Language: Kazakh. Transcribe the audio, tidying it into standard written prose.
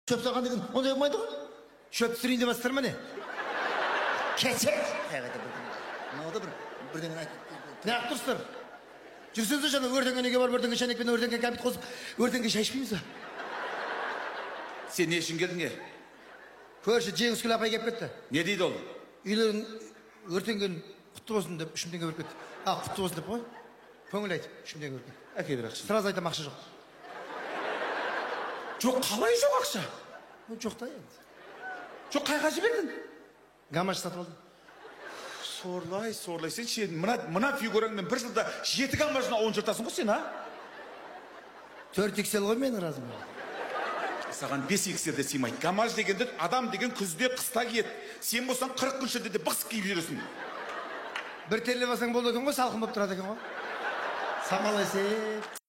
Çöp sağan dedim, onu yapmaydı mı? Çöp süreyim demezler mi ne? Keçek. Evet, ne oldu bir? Birden ne yaptırsın? Жүрсеңіз жаңа өртенгенге барып өртенген шайнекпен өртенген кәмпит қосып өртенген шай ішпейміз ба? Sen ne için geldin ya? Көрші Жеңіскүл апай келіп кетті. Ne deydi oğlum? Үйлерің өртенген құтты болсын деп 3 мың теңге беріп кетті. Құтты болсын деп қой. Көңіл айтып 3 мың теңге беріп кетті. Әке bir akşam. Сразу айтам ақша жоқ. Çok kalay çok akşam. Жоқ та енді. Çok kaygacı verdin. Гамаш сатып алдым. Sorlay sen şey mına figüründen bir yılda 7 gamajına 10 jırtasın sen ha? 4 иксел ғой менің разым. Sağan 5 x'de sıymayın. Gamaj degende adam degen küzde kısta giyet. Sen bolsan 40 gün içinde de bıks giyip жүресің. Bir terle басаң болды екен ғой, салқын болып тұрады екен ғой. Самал есеп.